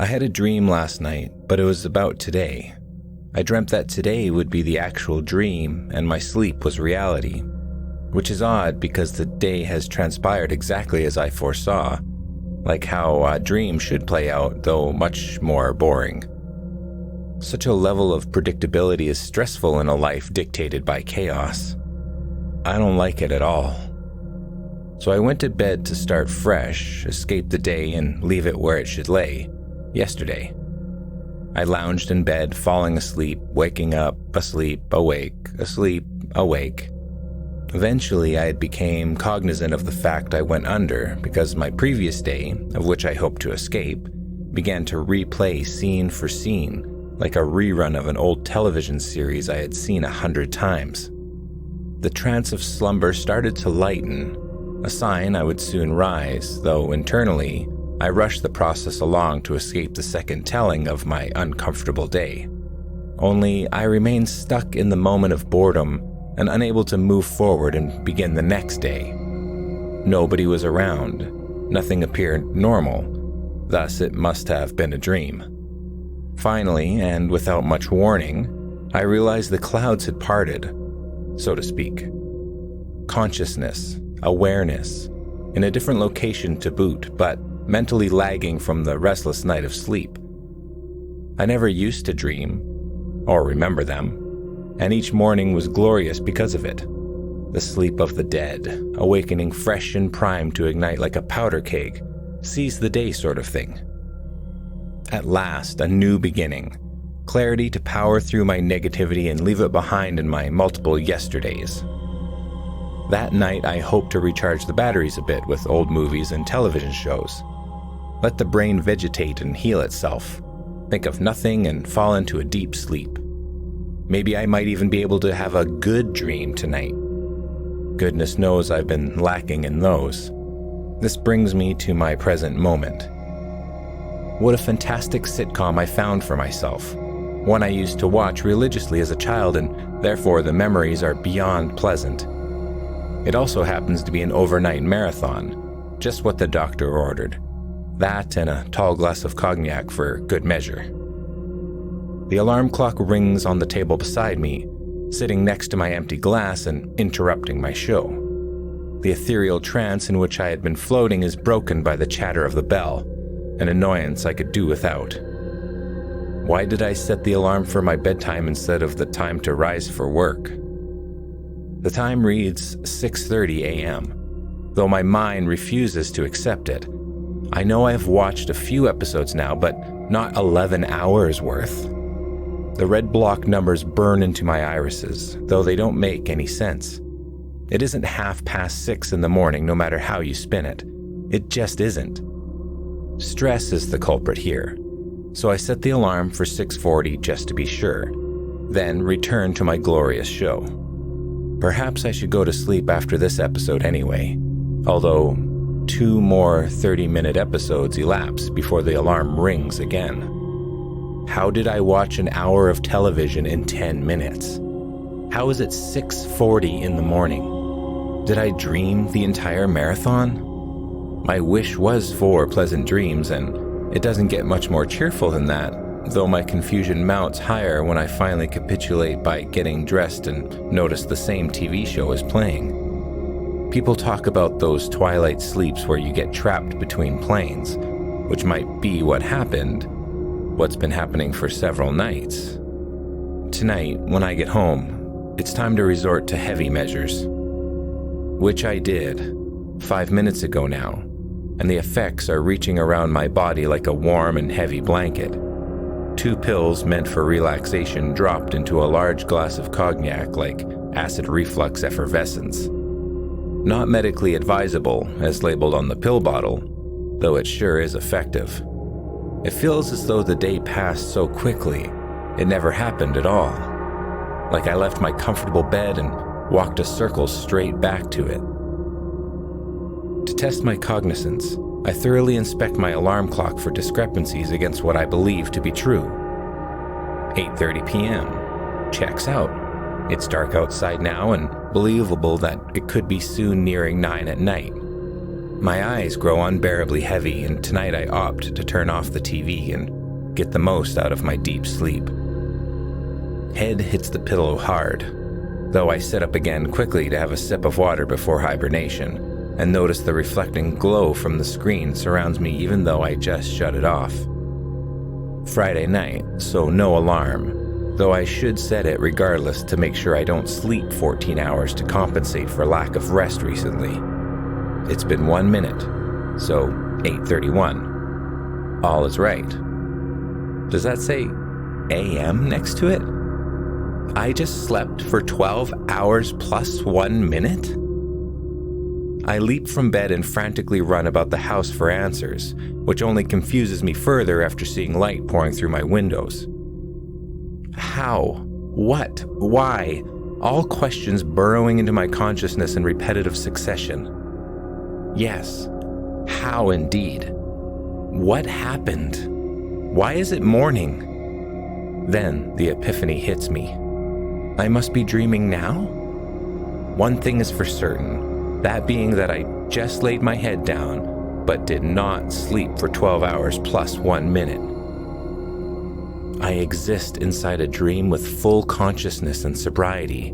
I had a dream last night, but it was about today. I dreamt that today would be the actual dream and my sleep was reality, which is odd because the day has transpired exactly as I foresaw, like how a dream should play out, though much more boring. Such a level of predictability is stressful in a life dictated by chaos. I don't like it at all. So I went to bed to start fresh, escape the day, and leave it where it should lay, yesterday. I lounged in bed, falling asleep, waking up, asleep, awake, asleep, awake. Eventually, I became cognizant of the fact I went under because my previous day, of which I hoped to escape, began to replay scene for scene, like a rerun of an old television series I had seen 100 times. The trance of slumber started to lighten, a sign I would soon rise, though internally, I rushed the process along to escape the second telling of my uncomfortable day. Only I remained stuck in the moment of boredom and unable to move forward and begin the next day. Nobody was around. Nothing appeared normal. Thus, it must have been a dream. Finally, and without much warning, I realized the clouds had parted, so to speak. Consciousness, awareness, in a different location to boot, but mentally lagging from the restless night of sleep. I never used to dream, or remember them, and each morning was glorious because of it. The sleep of the dead, awakening fresh and primed to ignite like a powder keg, seize the day sort of thing. At last, a new beginning, clarity to power through my negativity and leave it behind in my multiple yesterdays. That night, I hoped to recharge the batteries a bit with old movies and television shows. Let the brain vegetate and heal itself, think of nothing and fall into a deep sleep. Maybe I might even be able to have a good dream tonight. Goodness knows I've been lacking in those. This brings me to my present moment. What a fantastic sitcom I found for myself. One I used to watch religiously as a child, and therefore the memories are beyond pleasant. It also happens to be an overnight marathon, just what the doctor ordered. That and a tall glass of cognac for good measure. The alarm clock rings on the table beside me, sitting next to my empty glass and interrupting my show. The ethereal trance in which I had been floating is broken by the chatter of the bell, an annoyance I could do without. Why did I set the alarm for my bedtime instead of the time to rise for work? The time reads 6:30 a.m., though my mind refuses to accept it. I know I've watched a few episodes now, but not 11 hours worth. The red block numbers burn into my irises, though they don't make any sense. It isn't 6:30 in the morning, no matter how you spin it. It just isn't. Stress is the culprit here, so I set the alarm for 6:40 just to be sure, then return to my glorious show. Perhaps I should go to sleep after this episode anyway, although 2 more 30-minute episodes elapse before the alarm rings again. How did I watch an hour of television in 10 minutes? How is it 6:40 in the morning? Did I dream the entire marathon? My wish was for pleasant dreams, and it doesn't get much more cheerful than that, though my confusion mounts higher when I finally capitulate by getting dressed and notice the same TV show is playing. People talk about those twilight sleeps where you get trapped between planes, which might be what happened, what's been happening for several nights. Tonight, when I get home, it's time to resort to heavy measures, which I did 5 minutes ago now, and the effects are reaching around my body like a warm and heavy blanket. 2 pills meant for relaxation dropped into a large glass of cognac like acid reflux effervescence. Not medically advisable, as labeled on the pill bottle, though it sure is effective. It feels as though the day passed so quickly, it never happened at all. Like I left my comfortable bed and walked a circle straight back to it. To test my cognizance, I thoroughly inspect my alarm clock for discrepancies against what I believe to be true. 8:30 p.m. Checks out. It's dark outside now and believable that it could be soon nearing 9 at night. My eyes grow unbearably heavy, and tonight I opt to turn off the TV and get the most out of my deep sleep. Head hits the pillow hard, though I sit up again quickly to have a sip of water before hibernation, and notice the reflecting glow from the screen surrounds me even though I just shut it off. Friday night, so no alarm, though I should set it regardless to make sure I don't sleep 14 hours to compensate for lack of rest recently. It's been 1 minute, so 8:31. All is right. Does that say AM next to it? I just slept for 12 hours plus 1 minute? I leap from bed and frantically run about the house for answers, which only confuses me further after seeing light pouring through my windows. How? What? Why? All questions burrowing into my consciousness in repetitive succession. Yes, how indeed? What happened? Why is it morning? Then the epiphany hits me. I must be dreaming now? One thing is for certain, that being that I just laid my head down, but did not sleep for 12 hours plus 1 minute. I exist inside a dream with full consciousness and sobriety,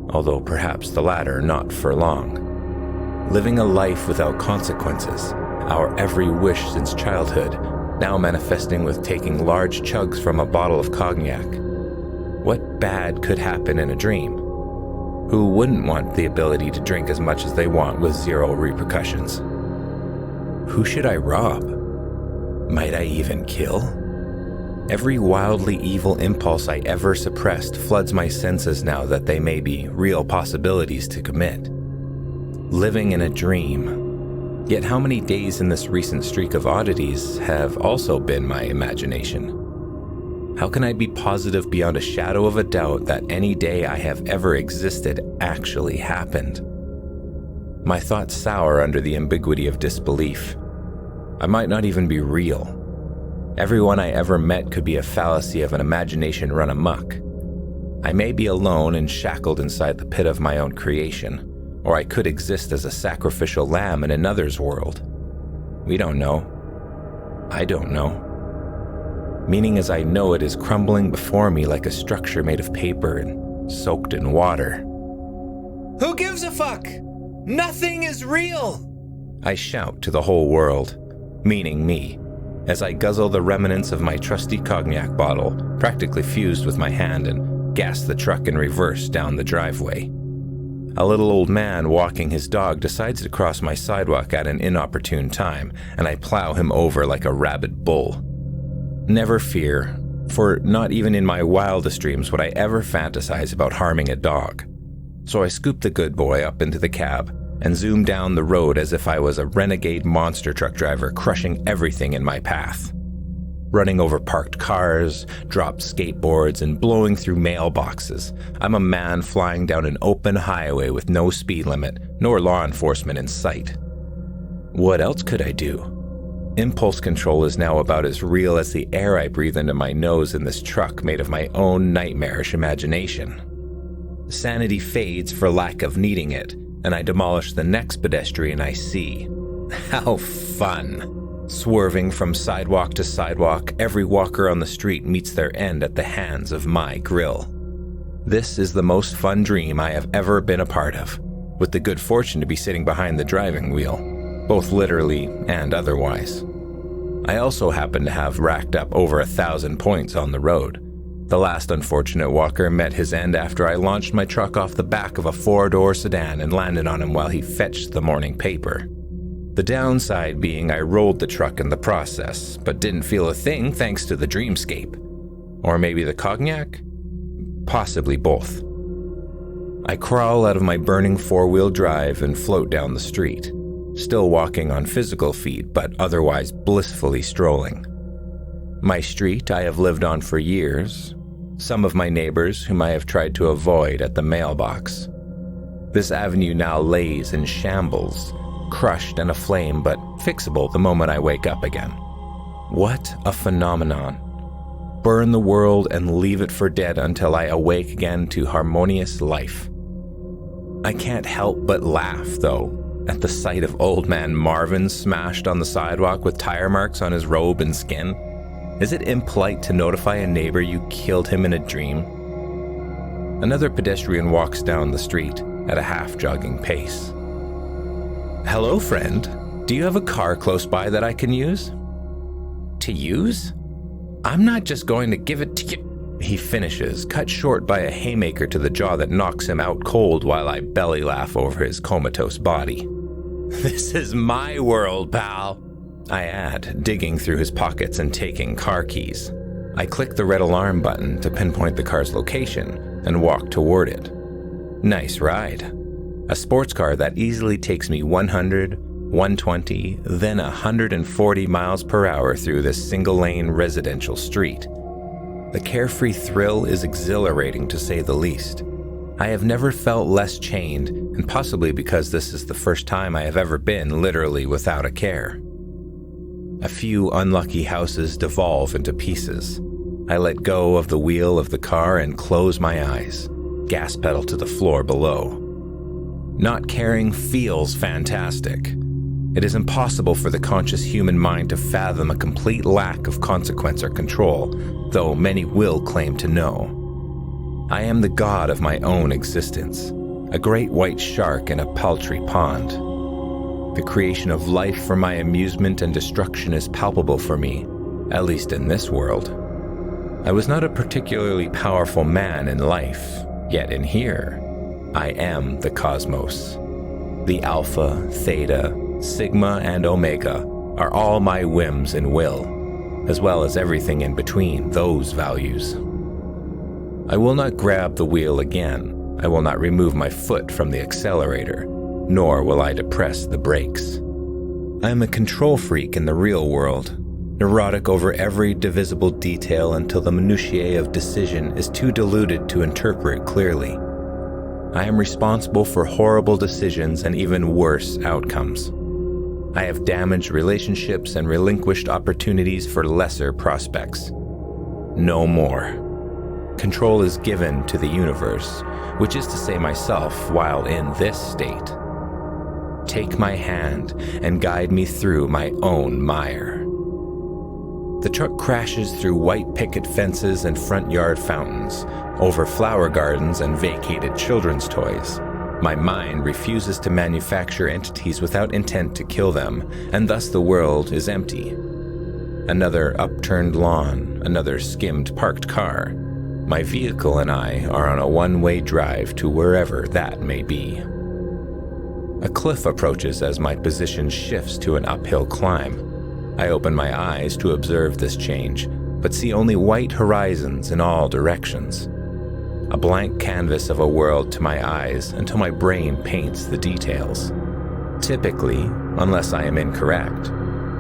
although perhaps the latter not for long. Living a life without consequences, our every wish since childhood, now manifesting with taking large chugs from a bottle of cognac. What bad could happen in a dream? Who wouldn't want the ability to drink as much as they want with zero repercussions? Who should I rob? Might I even kill? Every wildly evil impulse I ever suppressed floods my senses now that they may be real possibilities to commit. Living in a dream. Yet how many days in this recent streak of oddities have also been my imagination? How can I be positive beyond a shadow of a doubt that any day I have ever existed actually happened? My thoughts sour under the ambiguity of disbelief. I might not even be real. Everyone I ever met could be a fallacy of an imagination run amok. I may be alone and shackled inside the pit of my own creation, or I could exist as a sacrificial lamb in another's world. We don't know. I don't know. Meaning as I know it is crumbling before me like a structure made of paper and soaked in water. Who gives a fuck? Nothing is real! I shout to the whole world, meaning me, as I guzzle the remnants of my trusty cognac bottle, practically fused with my hand, and gas the truck in reverse down the driveway. A little old man walking his dog decides to cross my sidewalk at an inopportune time, and I plow him over like a rabid bull. Never fear, for not even in my wildest dreams would I ever fantasize about harming a dog. So I scoop the good boy up into the cab and zoom down the road as if I was a renegade monster truck driver crushing everything in my path. Running over parked cars, dropped skateboards, and blowing through mailboxes, I'm a man flying down an open highway with no speed limit, nor law enforcement in sight. What else could I do? Impulse control is now about as real as the air I breathe into my nose in this truck made of my own nightmarish imagination. Sanity fades for lack of needing it, and I demolish the next pedestrian I see. How fun! Swerving from sidewalk to sidewalk, every walker on the street meets their end at the hands of my grill. This is the most fun dream I have ever been a part of, with the good fortune to be sitting behind the driving wheel, both literally and otherwise. I also happen to have racked up over 1,000 points on the road. The last unfortunate walker met his end after I launched my truck off the back of a 4-door sedan and landed on him while he fetched the morning paper. The downside being I rolled the truck in the process, but didn't feel a thing thanks to the Dreamscape. Or maybe the cognac? Possibly both. I crawl out of my burning 4-wheel drive and float down the street, still walking on physical feet but otherwise blissfully strolling. My street I have lived on for years, some of my neighbors whom I have tried to avoid at the mailbox. This avenue now lays in shambles, crushed and aflame but fixable the moment I wake up again. What a phenomenon. Burn the world and leave it for dead until I awake again to harmonious life. I can't help but laugh, though, At the sight of old man Marvin smashed on the sidewalk with tire marks on his robe and skin? Is it impolite to notify a neighbor you killed him in a dream? Another pedestrian walks down the street at a half-jogging pace. Hello, friend. Do you have a car close by that I can use? To use? I'm not just going to give it to you. He finishes, cut short by a haymaker to the jaw that knocks him out cold while I belly laugh over his comatose body. This is my world, pal, I add, digging through his pockets and taking car keys. I click the red alarm button to pinpoint the car's location and walk toward it. Nice ride. A sports car that easily takes me 100, 120, then 140 miles per hour through this single-lane residential street. The carefree thrill is exhilarating to say the least. I have never felt less chained, and possibly because this is the first time I have ever been literally without a care. A few unlucky houses devolve into pieces. I let go of the wheel of the car and close my eyes, gas pedal to the floor below. Not caring feels fantastic. It is impossible for the conscious human mind to fathom a complete lack of consequence or control, though many will claim to know. I am the god of my own existence, a great white shark in a paltry pond. The creation of life for my amusement and destruction is palpable for me, at least in this world. I was not a particularly powerful man in life, yet in here, I am the cosmos. The alpha, theta, sigma, and omega are all my whims and will, as well as everything in between those values. I will not grab the wheel again. I will not remove my foot from the accelerator, nor will I depress the brakes. I am a control freak in the real world, neurotic over every divisible detail until the minutiae of decision is too diluted to interpret clearly. I am responsible for horrible decisions and even worse outcomes. I have damaged relationships and relinquished opportunities for lesser prospects. No more. Control is given to the universe, which is to say myself while in this state. Take my hand and guide me through my own mire. The truck crashes through white picket fences and front yard fountains, over flower gardens and vacated children's toys. My mind refuses to manufacture entities without intent to kill them, and thus the world is empty. Another upturned lawn, another skimmed parked car. My vehicle and I are on a one-way drive to wherever that may be. A cliff approaches as my position shifts to an uphill climb. I open my eyes to observe this change, but see only white horizons in all directions. A blank canvas of a world to my eyes until my brain paints the details. Typically, unless I am incorrect,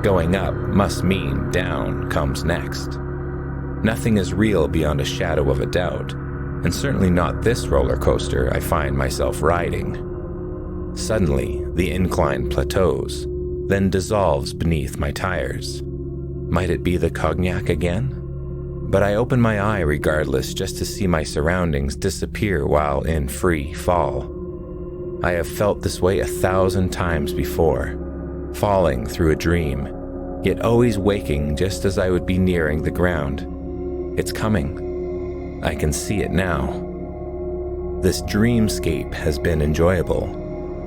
going up must mean down comes next. Nothing is real beyond a shadow of a doubt, and certainly not this roller coaster I find myself riding. Suddenly, the incline plateaus, then dissolves beneath my tires. Might it be the cognac again? But I open my eye regardless just to see my surroundings disappear while in free fall. I have felt this way 1,000 times before, falling through a dream, yet always waking just as I would be nearing the ground. It's coming. I can see it now. This dreamscape has been enjoyable,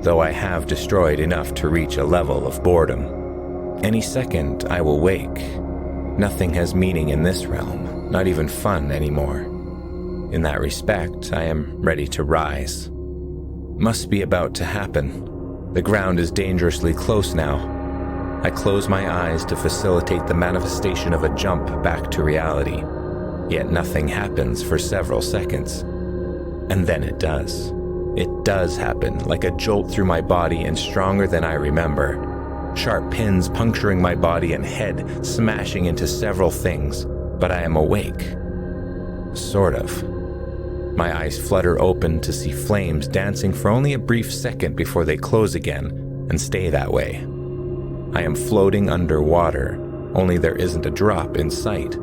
though I have destroyed enough to reach a level of boredom. Any second I will wake. Nothing has meaning in this realm, not even fun anymore. In that respect, I am ready to rise. Must be about to happen. The ground is dangerously close now. I close my eyes to facilitate the manifestation of a jump back to reality. Yet nothing happens for several seconds. And then it does. It does happen, like a jolt through my body and stronger than I remember. Sharp pins puncturing my body and head, smashing into several things, but I am awake. Sort of. My eyes flutter open to see flames dancing for only a brief second before they close again and stay that way. I am floating underwater, only there isn't a drop in sight.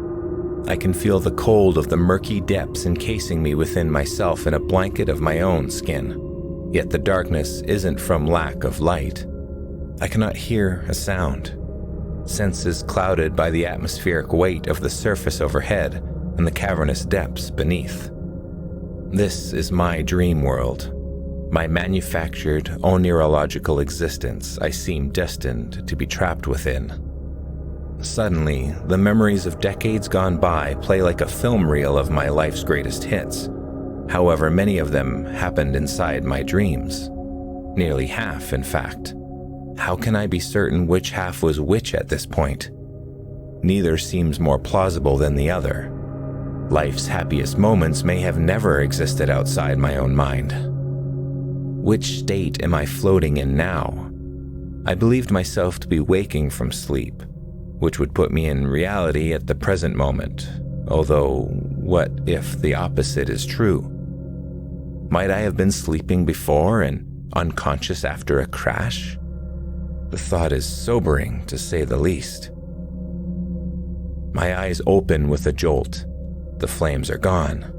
I can feel the cold of the murky depths encasing me within myself in a blanket of my own skin. Yet the darkness isn't from lack of light. I cannot hear a sound. Senses clouded by the atmospheric weight of the surface overhead and the cavernous depths beneath. This is my dream world, my manufactured, oneirological existence I seem destined to be trapped within. Suddenly, the memories of decades gone by play like a film reel of my life's greatest hits. However, many of them happened inside my dreams. Nearly half, in fact. How can I be certain which half was which at this point? Neither seems more plausible than the other. Life's happiest moments may have never existed outside my own mind. Which state am I floating in now? I believed myself to be waking from sleep, which would put me in reality at the present moment, although what if the opposite is true? Might I have been sleeping before and unconscious after a crash? The thought is sobering, to say the least. My eyes open with a jolt. The flames are gone.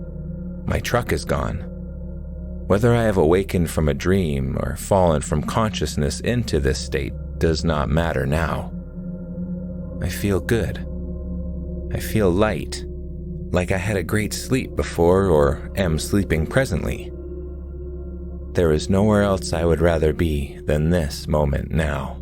My truck is gone. Whether I have awakened from a dream or fallen from consciousness into this state does not matter now. I feel good. I feel light, like I had a great sleep before or am sleeping presently. There is nowhere else I would rather be than this moment now.